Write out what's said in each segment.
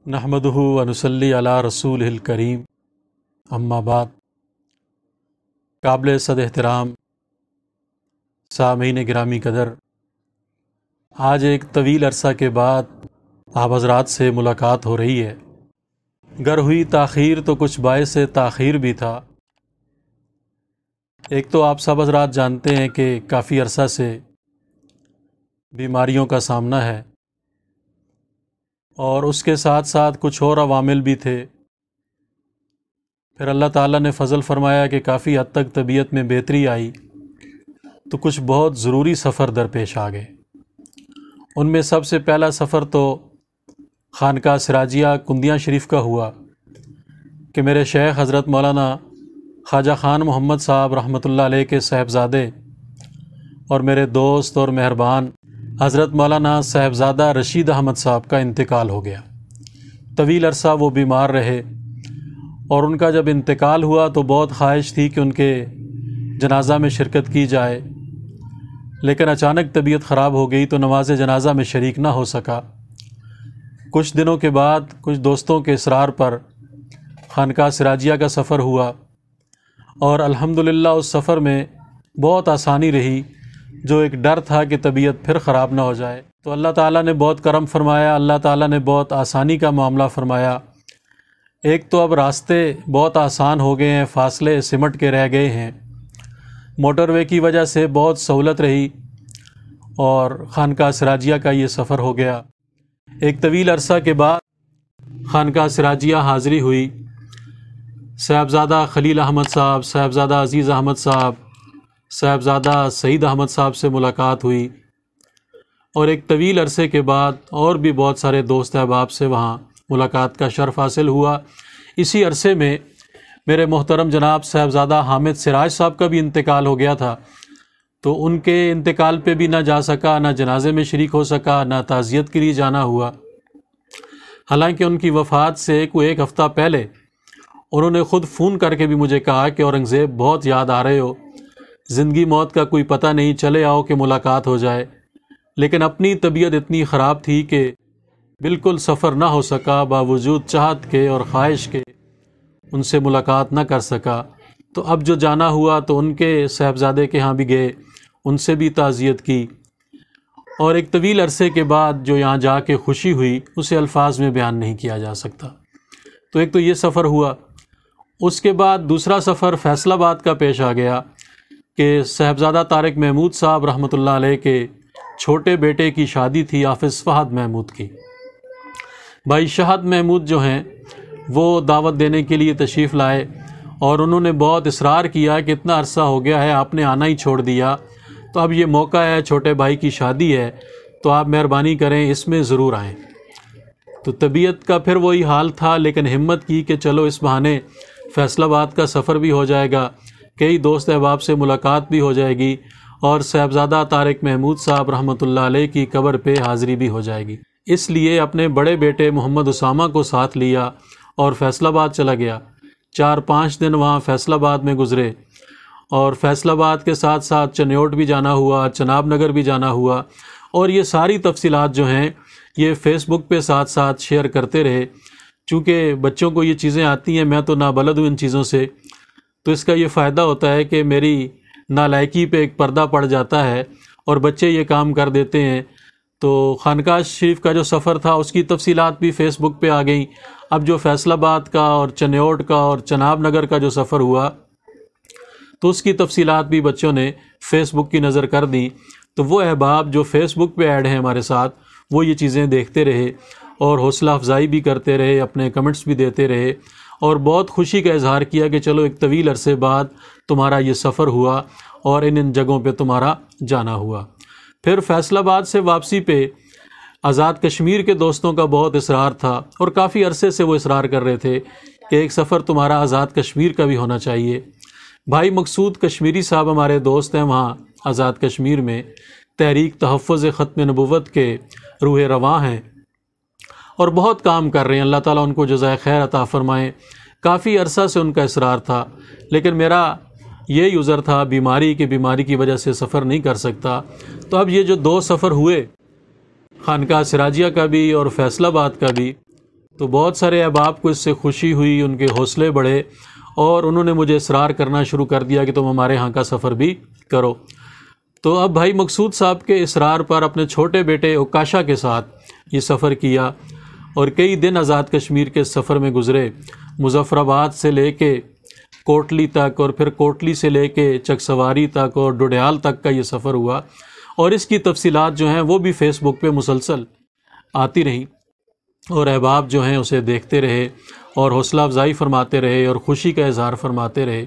نحمدہ ونصلی علی رسولہ الکریم، اما بعد۔ قابل صد احترام سامعین گرامی قدر، آج ایک طویل عرصہ کے بعد آپ حضرات سے ملاقات ہو رہی ہے۔ گر ہوئی تاخیر تو کچھ باعث تاخیر بھی تھا۔ ایک تو آپ سب حضرات جانتے ہیں کہ کافی عرصہ سے بیماریوں کا سامنا ہے، اور اس کے ساتھ ساتھ کچھ اور عوامل بھی تھے۔ پھر اللہ تعالیٰ نے فضل فرمایا کہ کافی حد تک طبیعت میں بہتری آئی، تو کچھ بہت ضروری سفر درپیش آ گئے۔ ان میں سب سے پہلا سفر تو خانقاہ سراجیہ کندیاں شریف کا ہوا کہ میرے شیخ حضرت مولانا خواجہ خان محمد صاحب رحمۃ اللہ علیہ کے صاحبزادے اور میرے دوست اور مہربان حضرت مولانا صاحبزادہ رشید احمد صاحب کا انتقال ہو گیا۔ طویل عرصہ وہ بیمار رہے، اور ان کا جب انتقال ہوا تو بہت خواہش تھی کہ ان کے جنازہ میں شرکت کی جائے، لیکن اچانک طبیعت خراب ہو گئی تو نماز جنازہ میں شریک نہ ہو سکا۔ کچھ دنوں کے بعد کچھ دوستوں کے اصرار پر خانقاہ سراجیہ کا سفر ہوا، اور الحمدللہ اس سفر میں بہت آسانی رہی۔ جو ایک ڈر تھا کہ طبیعت پھر خراب نہ ہو جائے، تو اللہ تعالیٰ نے بہت کرم فرمایا، اللہ تعالیٰ نے بہت آسانی کا معاملہ فرمایا۔ ایک تو اب راستے بہت آسان ہو گئے ہیں، فاصلے سمٹ کے رہ گئے ہیں، موٹر وے کی وجہ سے بہت سہولت رہی، اور خانقاہ سراجیہ کا یہ سفر ہو گیا۔ ایک طویل عرصہ کے بعد خانقاہ سراجیہ حاضری ہوئی۔ صاحبزادہ خلیل احمد صاحب، صاحبزادہ عزیز احمد صاحب، صاحبزادہ سعید احمد صاحب سے ملاقات ہوئی، اور ایک طویل عرصے کے بعد اور بھی بہت سارے دوست احباب سے وہاں ملاقات کا شرف حاصل ہوا۔ اسی عرصے میں میرے محترم جناب صاحبزادہ حامد سراج صاحب کا بھی انتقال ہو گیا تھا، تو ان کے انتقال پہ بھی نہ جا سکا، نہ جنازے میں شریک ہو سکا، نہ تعزیت کے لیے جانا ہوا۔ حالانکہ ان کی وفات سے کوئی ایک ہفتہ پہلے انہوں نے خود فون کر کے بھی مجھے کہا کہ اورنگزیب بہت یاد آ رہے ہو، زندگی موت کا کوئی پتہ نہیں، چلے آؤ کہ ملاقات ہو جائے۔ لیکن اپنی طبیعت اتنی خراب تھی کہ بالکل سفر نہ ہو سکا، باوجود چاہت کے اور خواہش کے ان سے ملاقات نہ کر سکا۔ تو اب جو جانا ہوا تو ان کے صاحبزادے کے ہاں بھی گئے، ان سے بھی تعزیت کی، اور ایک طویل عرصے کے بعد جو یہاں جا کے خوشی ہوئی اسے الفاظ میں بیان نہیں کیا جا سکتا۔ تو ایک تو یہ سفر ہوا۔ اس کے بعد دوسرا سفر فیصل آباد کا پیش آ گیا کہ صاحبزادہ طارق محمود صاحب رحمۃ اللہ علیہ کے چھوٹے بیٹے کی شادی تھی حافظ فہد محمود کی۔ بھائی شہد محمود جو ہیں وہ دعوت دینے کے لیے تشریف لائے، اور انہوں نے بہت اصرار کیا کہ اتنا عرصہ ہو گیا ہے آپ نے آنا ہی چھوڑ دیا، تو اب یہ موقع ہے، چھوٹے بھائی کی شادی ہے، تو آپ مہربانی کریں اس میں ضرور آئیں۔ تو طبیعت کا پھر وہی حال تھا، لیکن ہمت کی کہ چلو اس بہانے فیصل آباد کا سفر بھی ہو جائے گا، کئی دوست احباب سے ملاقات بھی ہو جائے گی، اور صاحبزادہ طارق محمود صاحب رحمۃ اللہ علیہ کی قبر پہ حاضری بھی ہو جائے گی۔ اس لیے اپنے بڑے بیٹے محمد اسامہ کو ساتھ لیا اور فیصل آباد چلا گیا۔ 4-5 دن وہاں فیصل آباد میں گزرے، اور فیصل آباد کے ساتھ ساتھ چنیوٹ بھی جانا ہوا، چناب نگر بھی جانا ہوا، اور یہ ساری تفصیلات جو ہیں یہ فیس بک پہ ساتھ ساتھ شیئر کرتے رہے۔ چونکہ بچوں کو یہ چیزیں آتی ہیں، میں تو نابلد ہوں ان چیزوں سے، تو اس کا یہ فائدہ ہوتا ہے کہ میری نالائکی پہ ایک پردہ پڑ جاتا ہے اور بچے یہ کام کر دیتے ہیں۔ تو خانقاہ شریف کا جو سفر تھا اس کی تفصیلات بھی فیس بک پہ آ گئیں۔ اب جو فیصل آباد کا اور چنیوٹ کا اور چناب نگر کا جو سفر ہوا تو اس کی تفصیلات بھی بچوں نے فیس بک کی نظر کر دیں۔ تو وہ احباب جو فیس بک پہ ایڈ ہیں ہمارے ساتھ، وہ یہ چیزیں دیکھتے رہے اور حوصلہ افزائی بھی کرتے رہے، اپنے کمنٹس بھی دیتے رہے، اور بہت خوشی کا اظہار کیا کہ چلو ایک طویل عرصے بعد تمہارا یہ سفر ہوا اور ان جگہوں پہ تمہارا جانا ہوا۔ پھر فیصل آباد سے واپسی پہ آزاد کشمیر کے دوستوں کا بہت اصرار تھا، اور کافی عرصے سے وہ اصرار کر رہے تھے کہ ایک سفر تمہارا آزاد کشمیر کا بھی ہونا چاہیے۔ بھائی مقصود کشمیری صاحب ہمارے دوست ہیں وہاں آزاد کشمیر میں، تحریک تحفظ ختم نبوت کے روح رواں ہیں، اور بہت کام کر رہے ہیں، اللہ تعالیٰ ان کو جزائے خیر عطا فرمائیں۔ کافی عرصہ سے ان کا اصرار تھا، لیکن میرا یہی عذر تھا بیماری کی وجہ سے سفر نہیں کر سکتا۔ تو اب یہ جو 2 سفر ہوئے، خانقاہ سراجیہ کا بھی اور فیصل آباد کا بھی، تو بہت سارے احباب کو اس سے خوشی ہوئی، ان کے حوصلے بڑھے اور انہوں نے مجھے اصرار کرنا شروع کر دیا کہ تم ہمارے ہاں کا سفر بھی کرو۔ تو اب بھائی مقصود صاحب کے اصرار پر اپنے چھوٹے بیٹے اوکاشا کے ساتھ یہ سفر کیا اور کئی دن آزاد کشمیر کے سفر میں گزرے۔ مظفر آباد سے لے کے کوٹلی تک اور پھر کوٹلی سے لے کے چک سواری تک اور ڈوڈیال تک کا یہ سفر ہوا، اور اس کی تفصیلات جو ہیں وہ بھی فیس بک پہ مسلسل آتی رہیں اور احباب جو ہیں اسے دیکھتے رہے اور حوصلہ افزائی فرماتے رہے اور خوشی کا اظہار فرماتے رہے۔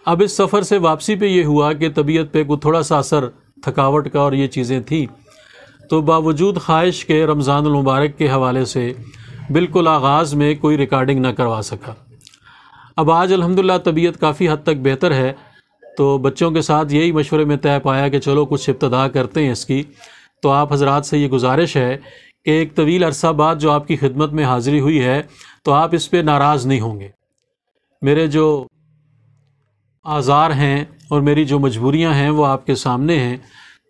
اب اس سفر سے واپسی پہ یہ ہوا کہ طبیعت پہ کوئی تھوڑا سا اثر تھکاوٹ کا اور یہ چیزیں تھیں، تو باوجود خواہش کے رمضان المبارک کے حوالے سے بالکل آغاز میں کوئی ریکارڈنگ نہ کروا سکا۔ اب آج الحمدللہ طبیعت کافی حد تک بہتر ہے، تو بچوں کے ساتھ یہی مشورے میں طے پایا کہ چلو کچھ ابتدا کرتے ہیں اس کی۔ تو آپ حضرات سے یہ گزارش ہے کہ ایک طویل عرصہ بعد جو آپ کی خدمت میں حاضری ہوئی ہے تو آپ اس پہ ناراض نہیں ہوں گے۔ میرے جو آزار ہیں اور میری جو مجبوریاں ہیں وہ آپ کے سامنے ہیں،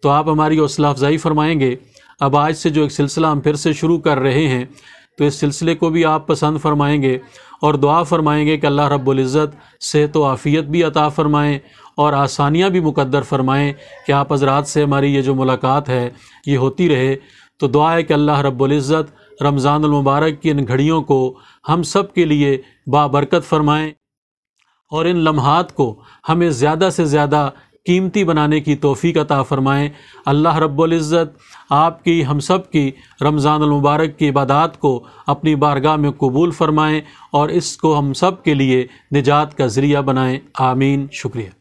تو آپ ہماری حوصلہ افزائی فرمائیں گے۔ اب آج سے جو ایک سلسلہ ہم پھر سے شروع کر رہے ہیں، تو اس سلسلے کو بھی آپ پسند فرمائیں گے اور دعا فرمائیں گے کہ اللہ رب العزت صحت و عافیت بھی عطا فرمائیں اور آسانیاں بھی مقدر فرمائیں کہ آپ حضرات سے ہماری یہ جو ملاقات ہے یہ ہوتی رہے۔ تو دعا ہے کہ اللہ رب العزت رمضان المبارک کی ان گھڑیوں کو ہم سب کے لیے بابرکت فرمائیں اور ان لمحات کو ہمیں زیادہ سے زیادہ قیمتی بنانے کی توفیق عطا فرمائیں۔ اللہ رب العزت آپ کی ہم سب کی رمضان المبارک کی عبادات کو اپنی بارگاہ میں قبول فرمائیں اور اس کو ہم سب کے لیے نجات کا ذریعہ بنائیں۔ آمین۔ شکریہ۔